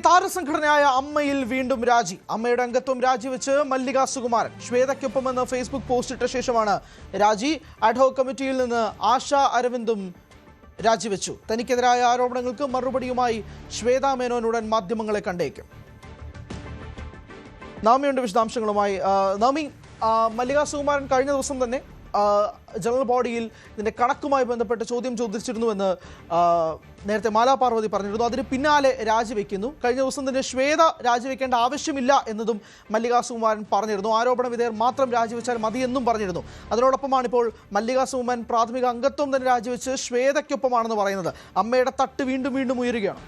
താരസംഘടനയായ അമ്മയിൽ വീണ്ടും രാജി. അമ്മയുടെ അംഗത്വം രാജിവെച്ച് മല്ലിക സുകുമാരൻ. ശ്വേതയ്ക്കൊപ്പമെന്ന് ഫേസ്ബുക്ക് പോസ്റ്റ് ഇട്ട ശേഷമാണ് രാജി. അഡ്ഹോക് കമ്മിറ്റിയിൽ നിന്ന് ആശ അരവിന്ദും രാജിവെച്ചു. തനിക്കെതിരായ ആരോപണങ്ങൾക്ക് മറുപടിയുമായി ശ്വേതാ മേനോൻ ഉടൻ മാധ്യമങ്ങളെ കണ്ടേക്കും. നവമിയുണ്ട് വിശദാംശങ്ങളുമായി. നവമി, മല്ലിക സുകുമാരൻ കഴിഞ്ഞ ദിവസം തന്നെ ജനറൽ ബോഡിയിൽ ഇതിന്റെ കണക്കുമായി ബന്ധപ്പെട്ട് ചോദ്യം ചോദിച്ചിരുന്നുവെന്ന് നേരത്തെ മാലാ പാർവതി പറഞ്ഞിരുന്നു. അതിന് പിന്നാലെ രാജിവെക്കുന്നു. കഴിഞ്ഞ ദിവസം തന്നെ ശ്വേത രാജിവെക്കേണ്ട ആവശ്യമില്ല എന്നതും മല്ലിക സുകുമാരൻ പറഞ്ഞിരുന്നു. ആരോപണ വിധേയർ മാത്രം രാജിവെച്ചാൽ മതിയെന്നും പറഞ്ഞിരുന്നു. അതിനോടൊപ്പമാണ് ഇപ്പോൾ മല്ലിക സുകുമാരൻ പ്രാഥമിക അംഗത്വം തന്നെ രാജിവെച്ച് ശ്വേതയ്ക്കൊപ്പമാണെന്ന് പറയുന്നത്. അമ്മയുടെ തട്ട് വീണ്ടും വീണ്ടും ഉയരുകയാണ്.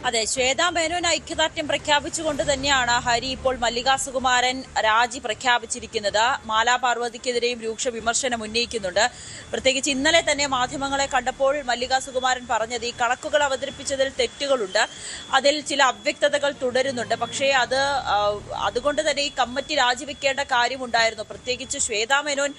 അതെ, ശ്വേതാ മേനോൻ ഐക്യദാർഢ്യം പ്രഖ്യാപിച്ചുകൊണ്ട് തന്നെയാണ് ഹരി ഇപ്പോൾ മല്ലിക സുകുമാരൻ രാജി പ്രഖ്യാപിച്ചിരിക്കുന്നത്. മാലാ പാർവതിക്കെതിരെയും രൂക്ഷ വിമർശനം ഉന്നയിക്കുന്നുണ്ട്. പ്രത്യേകിച്ച് ഇന്നലെ തന്നെ മാധ്യമങ്ങളെ കണ്ടപ്പോൾ മല്ലിക സുകുമാരൻ പറഞ്ഞത് ഈ കണക്കുകൾ അവതരിപ്പിച്ചതിൽ തെറ്റുകളുണ്ട്, അതിൽ ചില അവ്യക്തതകൾ തുടരുന്നുണ്ട്. പക്ഷേ അതുകൊണ്ട് തന്നെ ഈ കമ്മിറ്റി രാജിവെക്കേണ്ട കാര്യമുണ്ടായിരുന്നു. പ്രത്യേകിച്ച് ശ്വേതാ മേനോൻ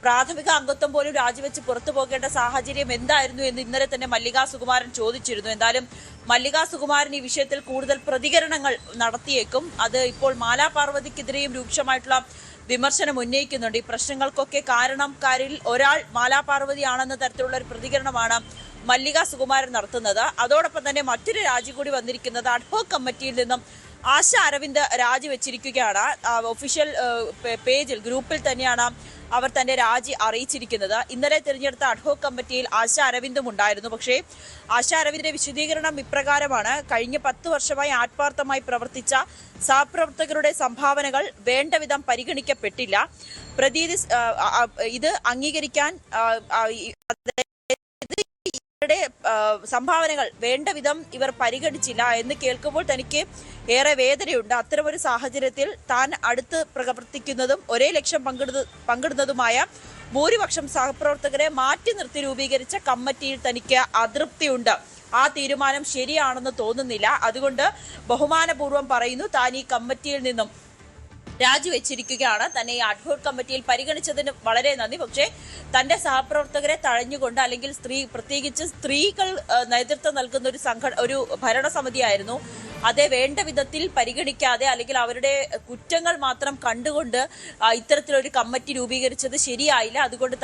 പ്രാഥമിക അംഗത്വം പോലും രാജിവെച്ച് പുറത്തു പോകേണ്ട സാഹചര്യം എന്തായിരുന്നു എന്ന് ഇന്നലെ തന്നെ മല്ലിക സുകുമാരൻ ചോദിച്ചിരുന്നു. എന്തായാലും മല്ലിക സുകുമാരൻ ഈ വിഷയത്തിൽ കൂടുതൽ പ്രതികരണങ്ങൾ നടത്തിയേക്കും. അത് ഇപ്പോൾ മാലാ പാർവതിക്കെതിരെയും രൂക്ഷമായിട്ടുള്ള വിമർശനം ഉന്നയിക്കുന്നുണ്ട്. ഈ പ്രശ്നങ്ങൾക്കൊക്കെ കാരണക്കാരിൽ ഒരാൾ മാലാ പാർവതിയാണെന്ന തരത്തിലുള്ള ഒരു പ്രതികരണമാണ് മല്ലിക സുകുമാരൻ നടത്തുന്നത്. അതോടൊപ്പം തന്നെ മറ്റൊരു രാജി കൂടി വന്നിരിക്കുന്നത് അഡ്ഹോക് കമ്മിറ്റിയിൽ നിന്നും ആശ അരവിന്ദ് രാജിവെച്ചിരിക്കുകയാണ്. ഒഫീഷ്യൽ പേജിൽ ഗ്രൂപ്പിൽ തന്നെയാണ് അവർ തന്റെ രാജി അറിയിച്ചിരിക്കുന്നത്. ഇന്നലെ തിരഞ്ഞെടുത്ത അഡ്ഹോക് കമ്മിറ്റിയിൽ ആശ അരവിന്ദും ഉണ്ടായിരുന്നു. പക്ഷേ ആശ അരവിന്ദിന്റെ വിശദീകരണം ഇപ്രകാരമാണ്: കഴിഞ്ഞ 10 വർഷമായി ആത്മാർത്ഥമായി പ്രവർത്തിച്ച സഹപ്രവർത്തകരുടെ സംഭാവനകൾ വേണ്ട വിധം പരിഗണിക്കപ്പെട്ടില്ല. ഇത് അംഗീകരിക്കാൻ സംഭാവനകൾ വേണ്ട വിധം ഇവർ പരിഗണിച്ചില്ല എന്ന് കേൾക്കുമ്പോൾ തനിക്ക് ഏറെ വേദനയുണ്ട്. അത്തരമൊരു സാഹചര്യത്തിൽ താൻ അടുത്ത് പ്രവർത്തിക്കുന്നതും ഒരേ ലക്ഷ്യം പങ്കിടുന്നതുമായ ഭൂരിപക്ഷം സഹപ്രവർത്തകരെ മാറ്റി നിർത്തി രൂപീകരിച്ച കമ്മിറ്റിയിൽ തനിക്ക് അതൃപ്തിയുണ്ട്. ആ തീരുമാനം ശരിയാണെന്ന് തോന്നുന്നില്ല. അതുകൊണ്ട് ബഹുമാനപൂർവ്വം പറയുന്നു, താൻ ഈ കമ്മിറ്റിയിൽ നിന്നും രാജിവെച്ചിരിക്കുകയാണ്. തന്നെ ഈ അഡ്ഹോക് കമ്മിറ്റിയിൽ പരിഗണിച്ചതിന് വളരെ നന്ദി. പക്ഷേ തന്റെ സഹപ്രവർത്തകരെ തഴഞ്ഞുകൊണ്ട്, അല്ലെങ്കിൽ പ്രത്യേകിച്ച് സ്ത്രീകൾ നേതൃത്വം നൽകുന്ന ഒരു ഭരണസമിതിയായിരുന്നു, അതേ വേണ്ട വിധത്തിൽ പരിഗണിക്കാതെ അല്ലെങ്കിൽ അവരുടെ കുറ്റങ്ങൾ മാത്രം കണ്ടുകൊണ്ട് ഇത്തരത്തിലൊരു കമ്മിറ്റി രൂപീകരിച്ചത് ശരിയായില്ല. അതുകൊണ്ട്